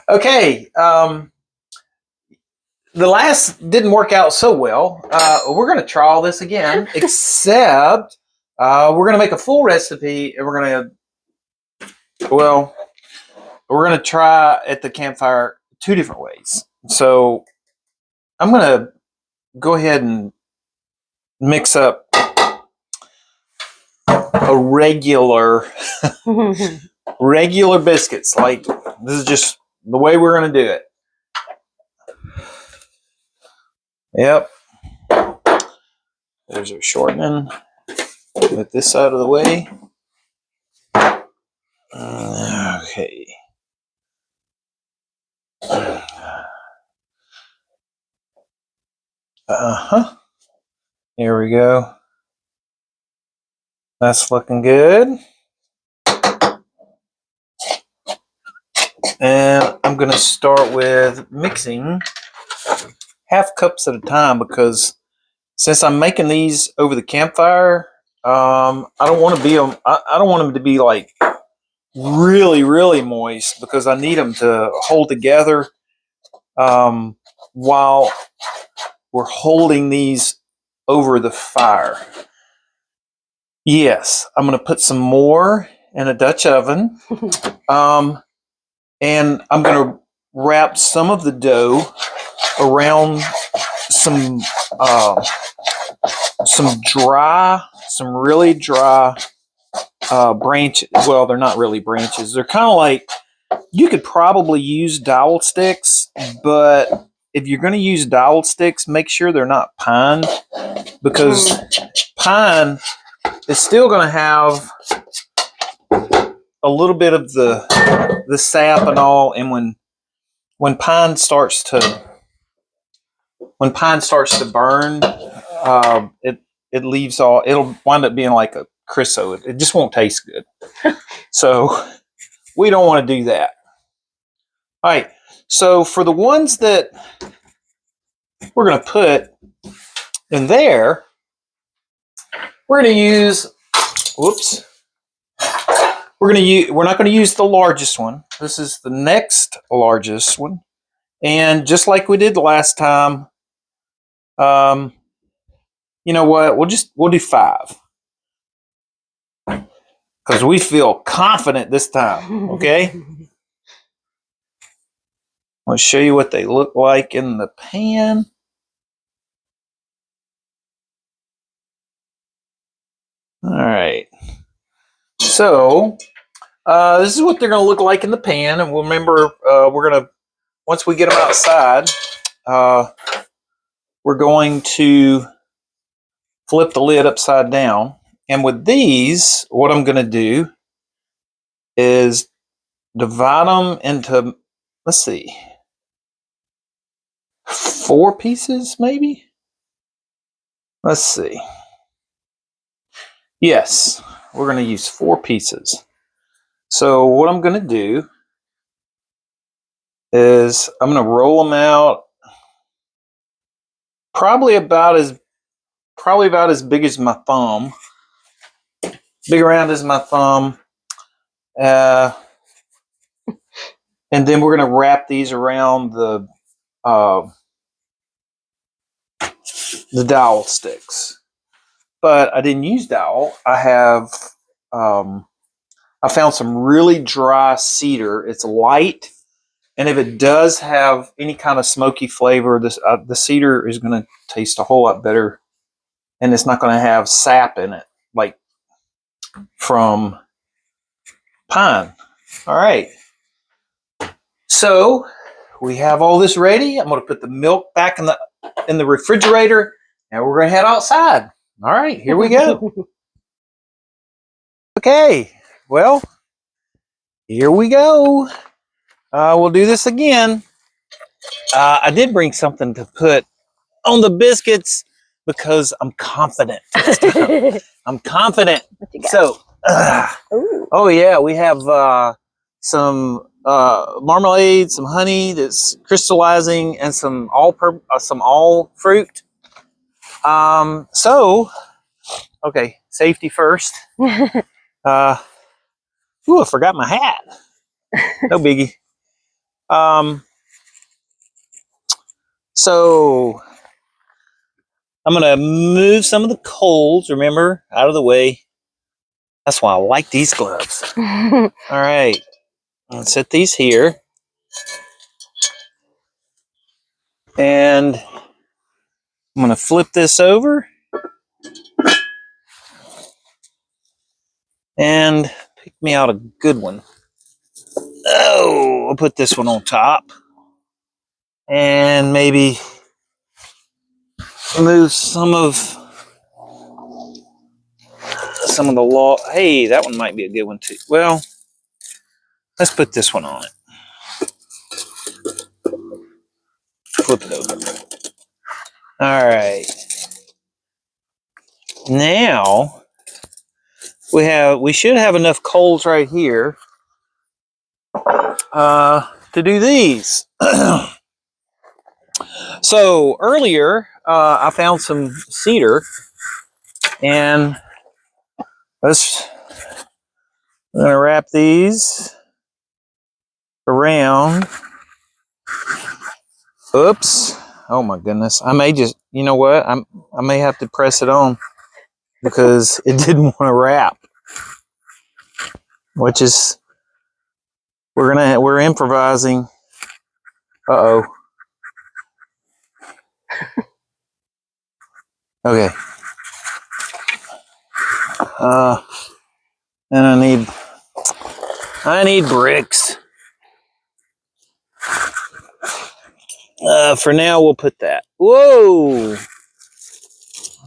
Okay. The last didn't work out so well. We're going to try all this again, except we're going to make a full recipe, and we're going to try at the campfire 2 different ways. So I'm going to go ahead and mix up a regular biscuits. Like, this is just the way we're going to do it. Yep. There's our shortening. Get this out of the way. Okay. Here we go. That's looking good. And I'm going to start with mixing half cups at a time, because since I'm making these over the campfire, I don't want them to be like really, really moist, because I need them to hold together while we're holding these over the fire. Yes, I'm going to put some more in a Dutch oven. And I'm going to wrap some of the dough around some really dry branches. Well, they're not really branches. They're kind of like, you could probably use dowel sticks, but if you're going to use dowel sticks, make sure they're not pine, because pine is still going to have a little bit of the sap and all, and when pine starts to burn, it leaves all. It'll wind up being like a chryso. It just won't taste good. So we don't want to do that. All right. So for the ones that we're going to put in there, we're going to use. Whoops. We're not going to use the largest one. This is the next largest one. And just like we did the last time, you know what? We'll do 5. Because we feel confident this time, okay? I'll show you what they look like in the pan. All right. So this is what they're going to look like in the pan, and we'll remember once we get them outside, we're going to flip the lid upside down. And with these, what I'm going to do is divide them into, let's see, 4 pieces maybe? Let's see. Yes, we're going to use 4 pieces. So what I'm going to do is I'm going to roll them out probably about as big as my thumb, big around as my thumb, and then we're going to wrap these around the dowel sticks. But I didn't use dowel. I found some really dry cedar. It's light, and if it does have any kind of smoky flavor, the cedar is going to taste a whole lot better, and it's not going to have sap in it like from pine. All right. So we have all this ready. I'm going to put the milk back in the refrigerator, and we're going to head outside. All right, here we go. Okay, well, here we go. We'll do this again. I did bring something to put on the biscuits because I'm confident. I'm confident. So, oh yeah, we have some marmalade, some honey that's crystallizing, and some all fruit. Okay, safety first. I forgot my hat. No biggie. So I'm gonna move some of the coals, remember, out of the way. That's why I like these gloves. All right, let's set these here. And I'm gonna flip this over and pick me out a good one. Oh, I'll put this one on top. And maybe move some of the law. Hey, that one might be a good one too. Well, let's put this one on it. Flip it over. All right. Now we should have enough coals right here to do these. So earlier I found some cedar, and I'm gonna wrap these around. Oops. Oh my goodness. I may just, you know what? I may have to press it on because it didn't want to wrap. Which is, we're improvising. Uh-oh. Okay. And I need bricks. For now, we'll put that. Whoa!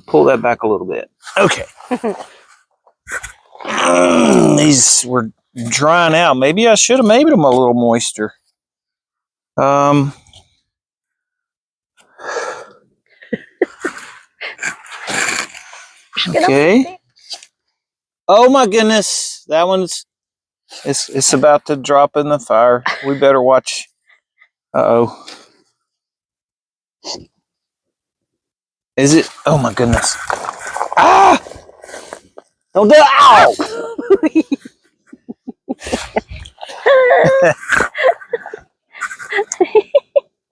Pull that back a little bit. Okay. These were drying out. Maybe I should have made them a little moister. Okay. Oh my goodness. That one's, it's about to drop in the fire. We better watch. Uh-oh. Is it? Oh my goodness. Ah! Don't do it. Ow!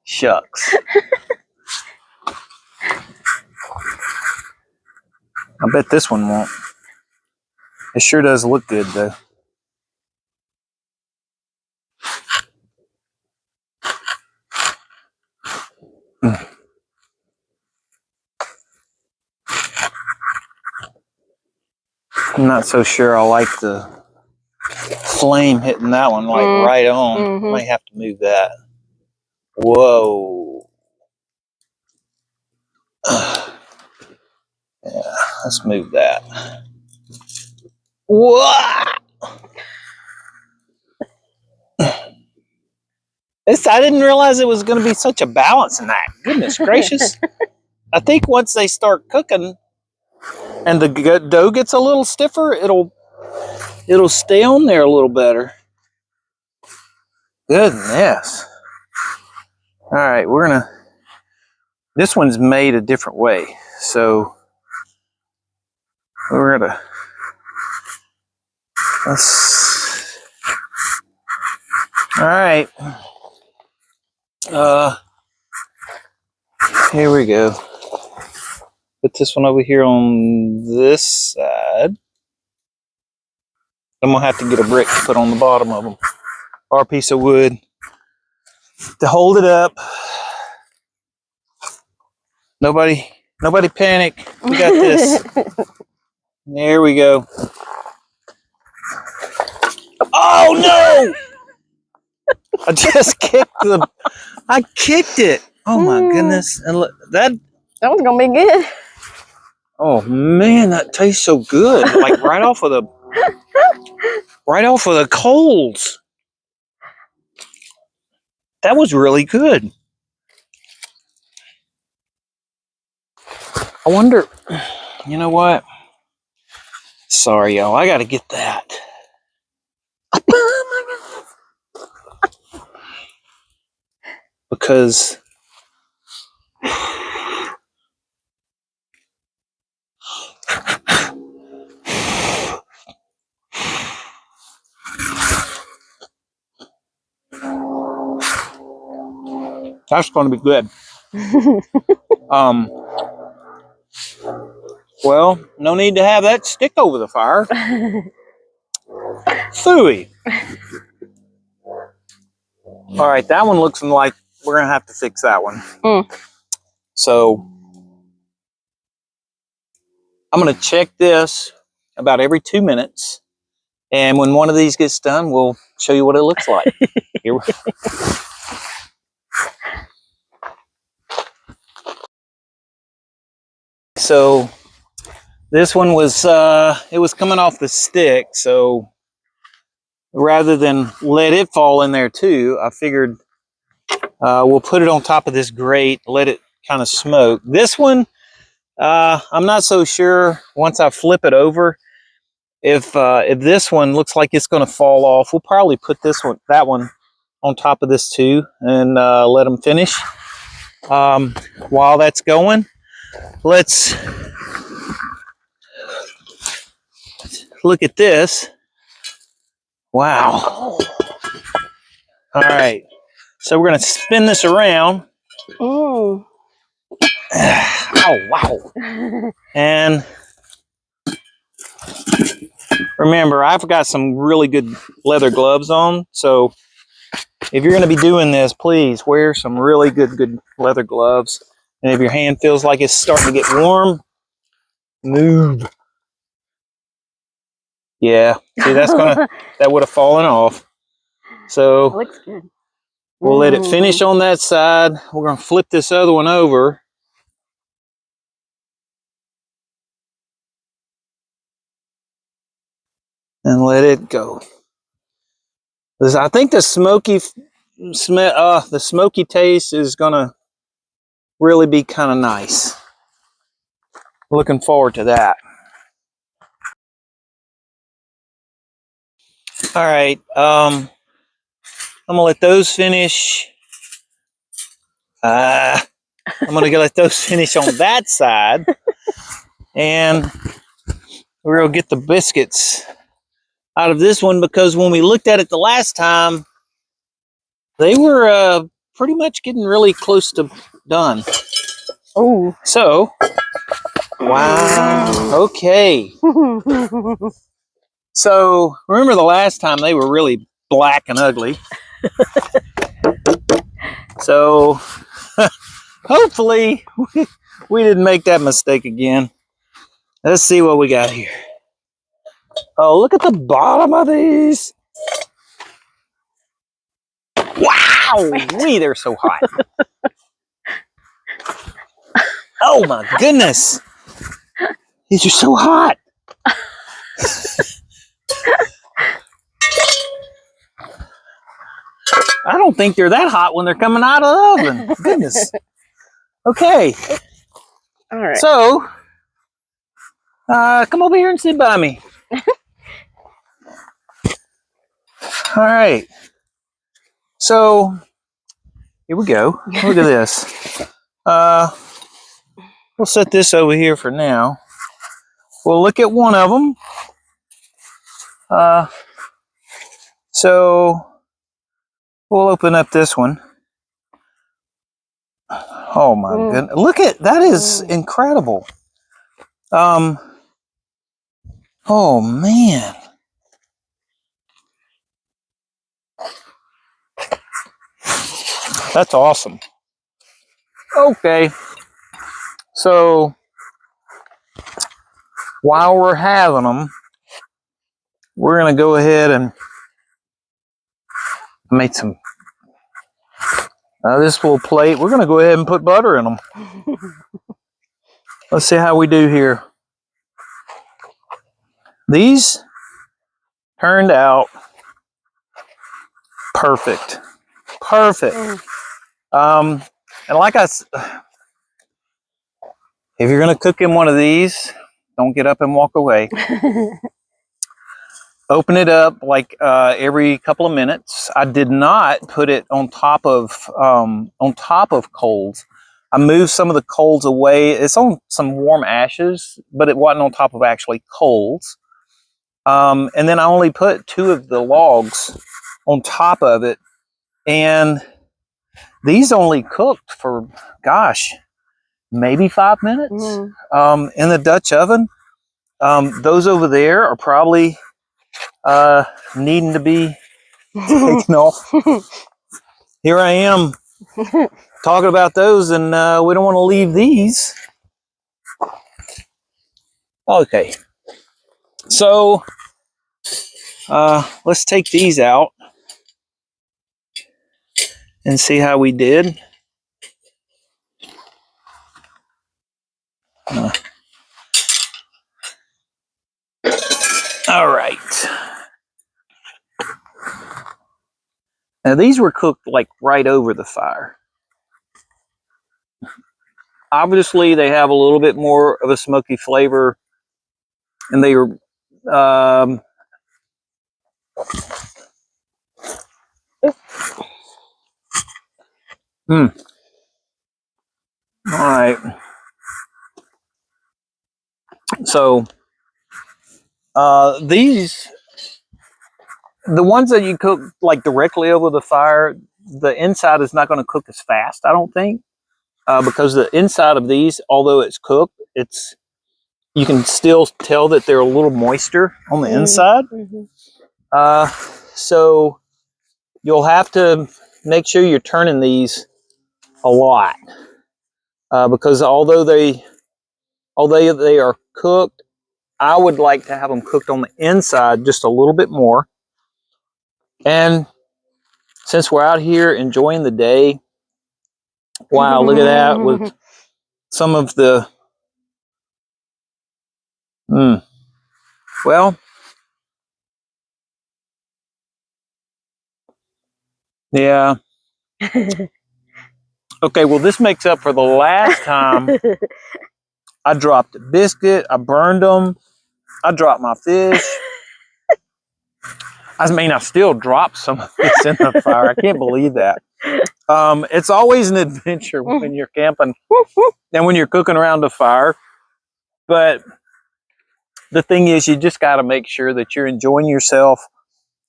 Shucks. I bet this one won't. It sure does look good though. I'm not so sure I like the flame hitting that one like right on. Mm-hmm. Might have to move that. Whoa. Yeah, let's move that. Whoa! I didn't realize it was going to be such a balance in that. Goodness gracious. I think once they start cooking and the dough gets a little stiffer, it'll stay on there a little better. Goodness. All right, this one's made a different way. So we're gonna, all right. Here we go. Put this one over here on this side. I'm gonna have to get a brick to put on the bottom of them, or a piece of wood to hold it up. Nobody panic. We got this. There we go. Oh no! I just kicked it. Oh my goodness! And look, that was gonna be good. Oh man, that tastes so good! Like right off of the coals. That was really good. I wonder. You know what? Sorry, y'all. I got to get that. Because That's going to be good. Well, no need to have that stick over the fire. Phooey. All right, that one looks like we're going to have to fix that one. So I'm going to check this about every 2 minutes. And when one of these gets done, we'll show you what it looks like. Here. So this one was, it was coming off the stick. So rather than let it fall in there too, I figured we'll put it on top of this grate, let it kind of smoke. This one, I'm not so sure once I flip it over, if this one looks like it's going to fall off, we'll probably put that one on top of this too, and let them finish. While that's going, let's look at this. Wow. All right. So we're going to spin this around. Oh, wow. And remember, I've got some really good leather gloves on. So if you're going to be doing this, please wear some really good leather gloves. And if your hand feels like it's starting to get warm, move. Yeah, see, that would have fallen off. So looks good. We'll let it finish on that side. We're going to flip this other one over. And let it go. I think the smoky smell, the smoky taste is going to really be kind of nice. Looking forward to that. All right, I'm gonna let those finish. I'm gonna let those finish on that side, and we're gonna get the biscuits out of this one, because when we looked at it the last time, they were pretty much getting really close to done. Oh, so wow, okay. So remember the last time they were really black and ugly. So hopefully we didn't make that mistake again. Let's see what we got here. Oh, look at the bottom of these. Wow, they're so hot. Oh my goodness. These are so hot. I don't think they're that hot when they're coming out of the oven. Goodness. Okay. All right. So, come over here and sit by me. All right. So, here we go. Look at this. We'll set this over here for now. We'll look at one of them. So, we'll open up this one. Oh my goodness. Look at that, is incredible. Oh man. That's awesome. Okay. So while we're having them, we're going to go ahead and make some, this little plate. We're going to go ahead and put butter in them. Let's see how we do here. These turned out perfect. Perfect. And like if you're going to cook in one of these, don't get up and walk away. Open it up like every couple of minutes. I did not put it on top of coals. I moved some of the coals away. It's on some warm ashes, but it wasn't on top of actually coals. And then I only put 2 of the logs on top of it. And these only cooked for, gosh, maybe 5 minutes in the Dutch oven. Those over there are probably needing to be taken off. Here I am talking about those, and we don't want to leave these. Okay, so let's take these out and see how we did. All right. Now these were cooked like right over the fire. Obviously, they have a little bit more of a smoky flavor, and they are. All right. So these, the ones that you cook like directly over the fire, the inside is not going to cook as fast, I don't think, because the inside of these, although it's cooked, you can still tell that they're a little moister on the inside. So you'll have to make sure you're turning these a lot, because although they are cooked, I would like to have them cooked on the inside just a little bit more. And since we're out here enjoying the day, wow, look at that with some of the, well, yeah. Okay, well, this makes up for the last time I dropped a biscuit, I burned them, I dropped my fish. I mean, I still dropped some of this in the fire. I can't believe that. It's always an adventure when you're camping and when you're cooking around the fire. But the thing is, you just got to make sure that you're enjoying yourself.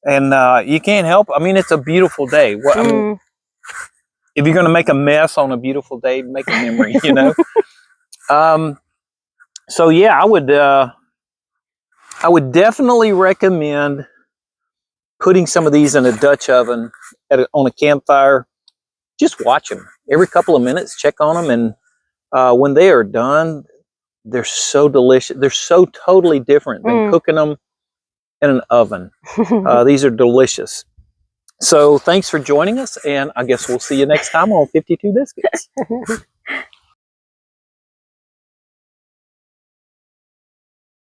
And you can't help. I mean, it's a beautiful day. I mean, if you're going to make a mess on a beautiful day, make a memory, you know. So yeah, I would definitely recommend putting some of these in a Dutch oven on a campfire. Just watch them every couple of minutes. Check on them, and when they are done, they're so delicious. They're so totally different than cooking them in an oven. These are delicious. So thanks for joining us, and I guess we'll see you next time on 52 Biscuits.